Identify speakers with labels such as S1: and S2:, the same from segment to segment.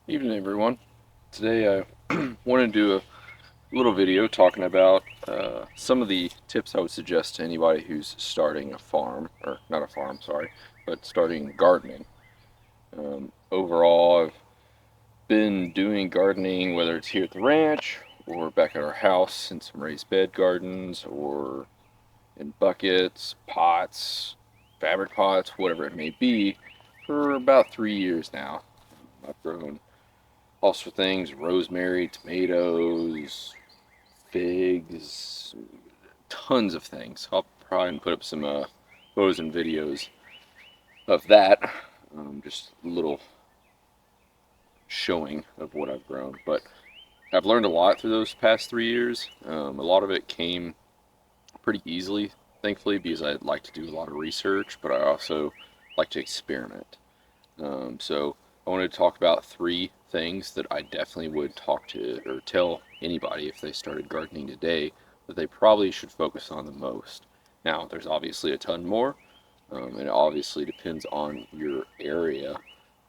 S1: Evening, everyone. Today I want to do a little video talking about some of the tips I would suggest to anybody who's starting a farm, or not a farm, sorry, but starting gardening. Overall, I've been doing gardening, whether it's here at the ranch or back at our house in some raised bed gardens or in buckets, pots, fabric pots, whatever it may be, for about 3 years now. I've grown all sorts of things: rosemary, tomatoes, figs, tons of things. I'll probably put up some photos and videos of that. Just a little showing of what I've grown. But I've learned a lot through those past 3 years. A lot of it came pretty easily, thankfully, because I like to do a lot of research, but I also like to experiment. So I wanted to talk about three things that I definitely would talk to or tell anybody if they started gardening today that they probably should focus on the most. Now, there's obviously a ton more, and it obviously depends on your area.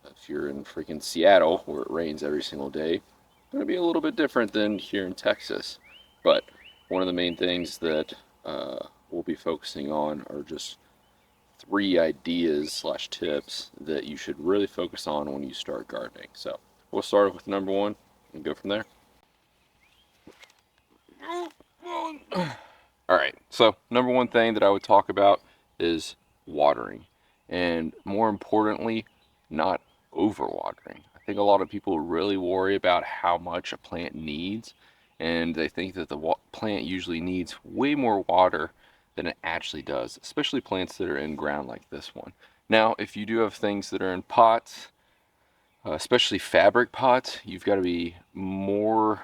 S1: If you're in freaking Seattle, where it rains every single day, it's going to be a little bit different than here in Texas. But one of the main things that we'll be focusing on are just three ideas slash tips that you should really focus on when you start gardening. So we'll start with number one and go from there. All right. So number one thing that I would talk about is watering, and more importantly, not overwatering. I think a lot of people really worry about how much a plant needs, and they think that the plant usually needs way more water than it actually does, especially plants that are in ground like this one. Now, if you do have things that are in pots, especially fabric pots, you've got to be more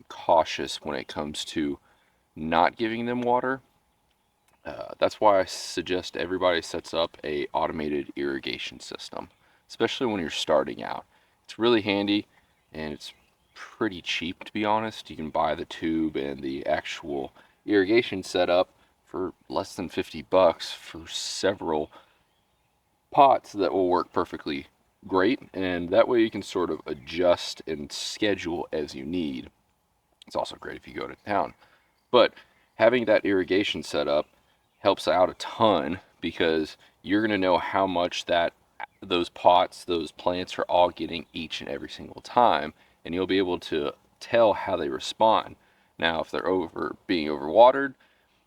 S1: cautious when it comes to not giving them water. That's why I suggest everybody sets up a automated irrigation system, especially when you're starting out. It's really handy and it's pretty cheap, to be honest. You can buy the tube and the actual irrigation setup for less than 50 bucks for several pots that will work perfectly great, and that way you can sort of adjust and schedule as you need. It's also great if you go to town. But having that irrigation set up helps out a ton because you're going to know how much that those pots, those plants are all getting each and every single time, and you'll be able to tell how they respond. Now, if they're being overwatered,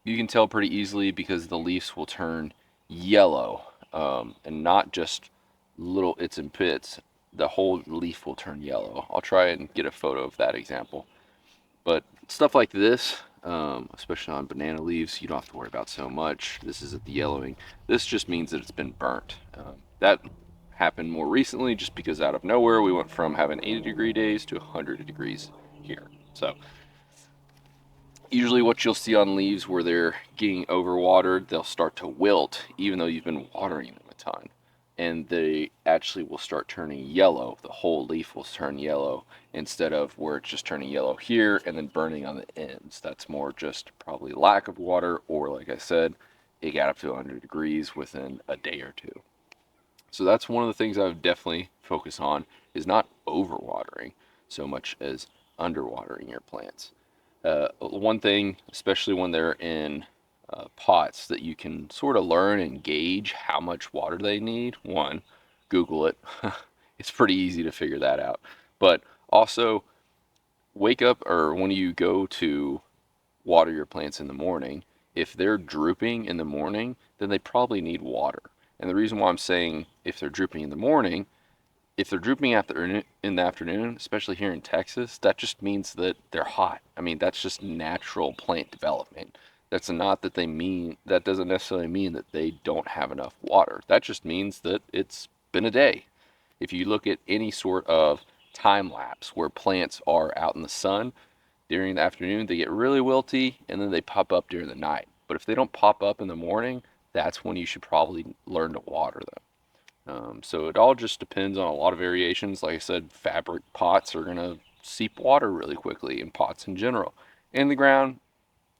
S1: you can tell pretty easily because the leaves will turn yellow, and not just little its and bits. The whole leaf will turn yellow. I'll try and get a photo of that example. But stuff like this, especially on banana leaves, you don't have to worry about so much. This isn't the yellowing. This just means that it's been burnt. That happened more recently just because out of nowhere we went from having 80-degree days to 100 degrees here. So usually what you'll see on leaves where they're getting overwatered, they'll start to wilt even though you've been watering them a ton. And they actually will start turning yellow. The whole leaf will turn yellow instead of where it's just turning yellow here and then burning on the ends. That's more just probably lack of water, or like I said, it got up to 100 degrees within a day or two. So that's one of the things I would definitely focus on, is not overwatering so much as underwatering your plants. One thing, especially when they're in pots, that you can sort of learn and gauge how much water they need. One, Google it. It's pretty easy to figure that out. But also, wake up, or when you go to water your plants in the morning, if they're drooping in the morning, then they probably need water. And the reason why I'm saying if they're drooping in the morning, if they're drooping in the afternoon, especially here in Texas, that just means that they're hot. I mean, that's just natural plant development. That's not that they mean, that doesn't necessarily mean that they don't have enough water. That just means that it's been a day. If you look at any sort of time lapse where plants are out in the sun during the afternoon, they get really wilty and then they pop up during the night. But if they don't pop up in the morning, that's when you should probably learn to water them. So it all just depends on a lot of variations. Like I said, fabric pots are going to seep water really quickly, and pots in general. In the ground,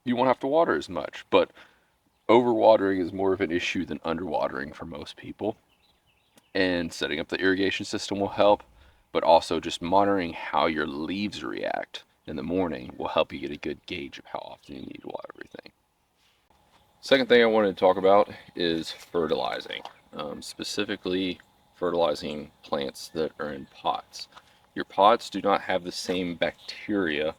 S1: you won't have to water as much, but overwatering is more of an issue than underwatering for most people. And setting up the irrigation system will help. but also just monitoring how your leaves react in the morning will help you get a good gauge of how often you need to water everything. Second thing I wanted to talk about is fertilizing, specifically fertilizing plants that are in pots. Your pots do not have the same bacteria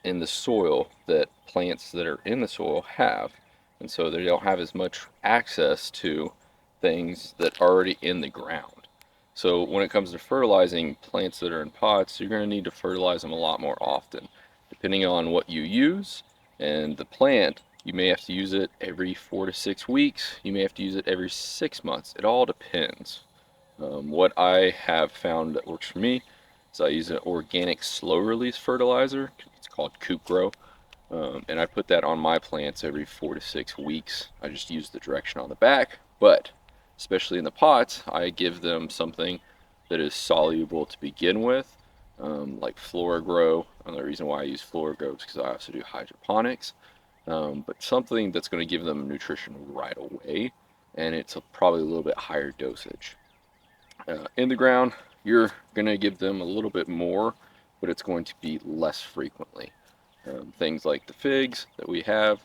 S1: in the soil that plants that are in the soil have, and so they don't have as much access to things that are already in the ground. So when it comes to fertilizing plants that are in pots, you're going to need to fertilize them a lot more often. Depending on what you use and the plant, you may have to use it every 4 to 6 weeks. You may have to use it every 6 months. It all depends. What I have found that works for me is I use an organic slow release fertilizer. It's called Coop Grow. And I put that on my plants every 4 to 6 weeks. I just use the direction on the back, but especially in the pots, I give them something that is soluble to begin with, like FloraGrow. And the reason why I use FloraGrow is because I also do hydroponics, but something that's going to give them nutrition right away, and it's probably a little bit higher dosage. In the ground, you're going to give them a little bit more, but it's going to be less frequently. Things like the figs that we have,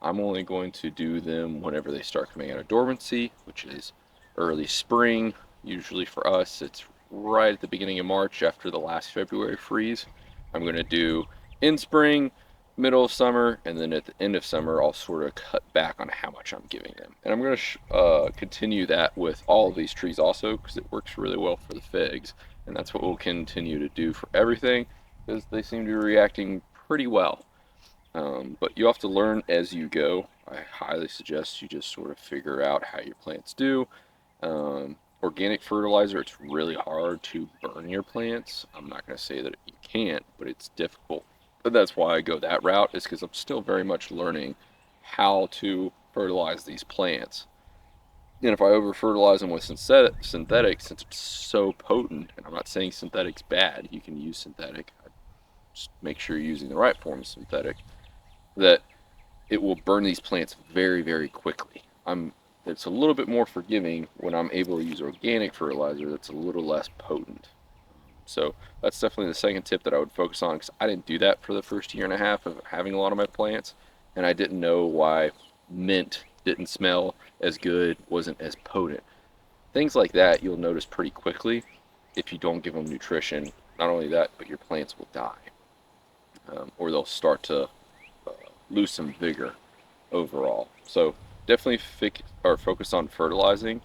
S1: I'm only going to do them whenever they start coming out of dormancy, which is early spring. Usually for us, it's right at the beginning of March after the last February freeze. I'm going to do in spring, middle of summer, and then at the end of summer, I'll sort of cut back on how much I'm giving them. And I'm going to continue that with all of these trees also because it works really well for the figs. And that's what we'll continue to do for everything because they seem to be reacting pretty well. But you have to learn as you go. I highly suggest you just sort of figure out how your plants do. Organic fertilizer, it's really hard to burn your plants. I'm not going to say that you can't, but it's difficult. But that's why I go that route, is because I'm still very much learning how to fertilize these plants. And if I over fertilize them with synthetic, since it's so potent, and I'm not saying synthetic's bad, you can use synthetic. Just make sure you're using the right form of synthetic, that it will burn these plants very, very quickly. It's a little bit more forgiving when I'm able to use organic fertilizer that's a little less potent. So that's definitely the second tip that I would focus on, because I didn't do that for the first year and a half of having a lot of my plants, and I didn't know why mint didn't smell as good, wasn't as potent. Things like that you'll notice pretty quickly if you don't give them nutrition. Not only that, but your plants will die, or they'll start to lose some vigor overall. So definitely focus on fertilizing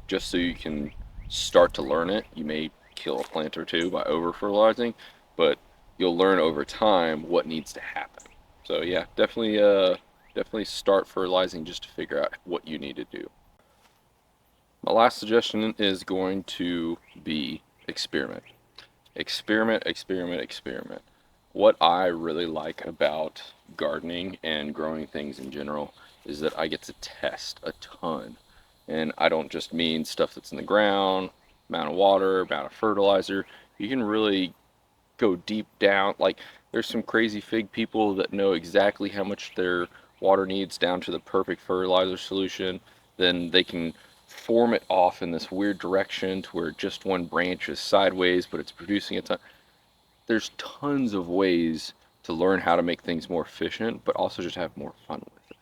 S1: just so you can start to learn it. You may kill a plant or two by over fertilizing, but you'll learn over time what needs to happen. So yeah, definitely start fertilizing just to figure out what you need to do. My last suggestion is going to be experiment. Experiment, experiment, experiment. What I really like about gardening and growing things in general is that I get to test a ton. And I don't just mean stuff that's in the ground, amount of water, amount of fertilizer. You can really go deep down. Like, there's some crazy fig people that know exactly how much their water needs down to the perfect fertilizer solution. Then they can form it off in this weird direction to where just one branch is sideways, but it's producing a ton. There's tons of ways to learn how to make things more efficient, but also just have more fun with it.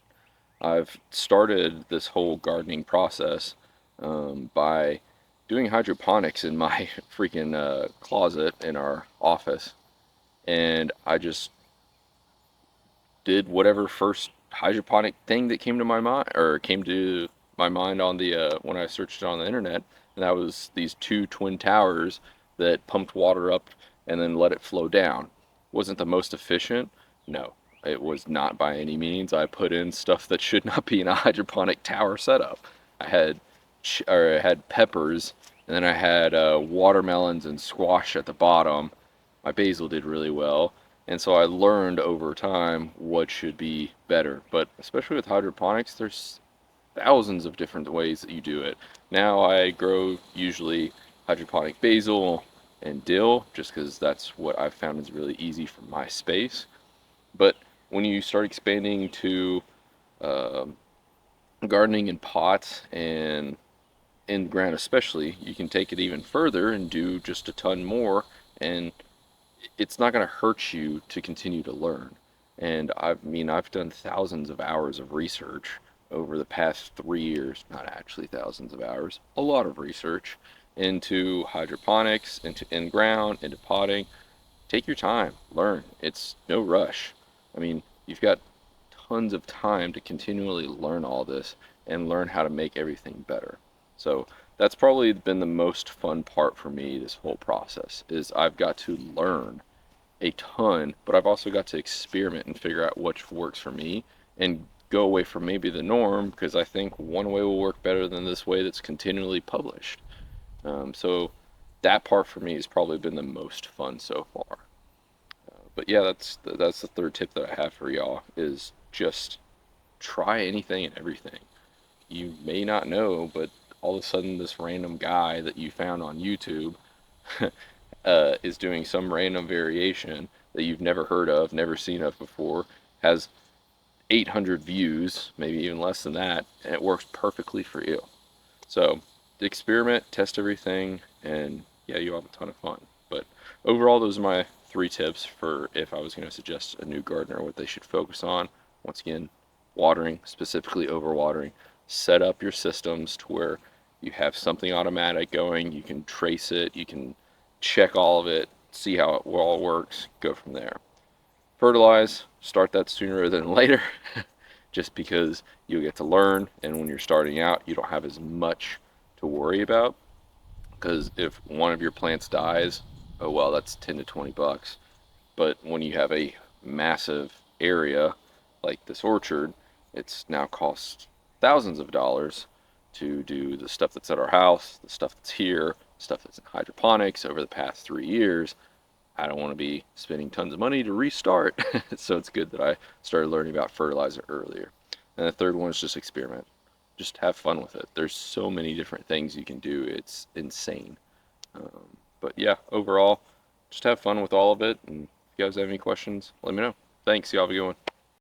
S1: I've started this whole gardening process by doing hydroponics in my freaking closet in our office, and I just did whatever first hydroponic thing that came to my mind, or came to my mind on the when I searched it on the internet, and that was these two twin towers that pumped water up and then let it flow down. Wasn't the most efficient? No, it was not by any means. I put in stuff that should not be in a hydroponic tower setup. I had I had peppers, and then I had watermelons and squash at the bottom. My basil did really well, and so I learned over time what should be better. But especially with hydroponics, there's thousands of different ways that you do it. Now I grow usually hydroponic basil and dill just because that's what I've found is really easy for my space. But when you start expanding to um gardening in pots and in the ground especially, you can take it even further and do just a ton more, and it's not going to hurt you to continue to learn. And I mean, I've done thousands of hours of research over the past 3 years, not actually thousands of hours, a lot of research into hydroponics, into in ground, into potting. Take your time, learn. It's no rush. I mean, you've got tons of time to continually learn all this and learn how to make everything better. So that's probably been the most fun part for me this whole process is I've got to learn a ton, but I've also got to experiment and figure out which works for me and go away from maybe the norm because I think one way will work better than this way that's continually published. So that part for me has probably been the most fun so far. But yeah, that's the third tip that I have for y'all is just try anything and everything. You may not know, but all of a sudden this random guy that you found on YouTube is doing some random variation that you've never heard of, never seen of before, has 800 views, maybe even less than that, and it works perfectly for you. So experiment, test everything, and yeah, you'll have a ton of fun. But overall, those are my three tips for if I was going to suggest a new gardener, what they should focus on. Once again, watering, specifically overwatering. Set up your systems to where you have something automatic going. You can trace it. You can check all of it, see how it all works, go from there. Fertilize, start that sooner than later, just because you'll get to learn. And when you're starting out, you don't have as much to worry about. Because if one of your plants dies, oh well, that's 10 to 20 bucks. But when you have a massive area like this orchard, it's now cost thousands of dollars to do the stuff that's at our house, the stuff that's here, stuff that's in hydroponics over the past 3 years. I don't want to be spending tons of money to restart. So it's good that I started learning about fertilizer earlier. And the third one is just experiment. Just have fun with it. There's so many different things you can do. It's insane. But yeah, overall, just have fun with all of it. And if you guys have any questions, let me know. Thanks. Y'all have a good one.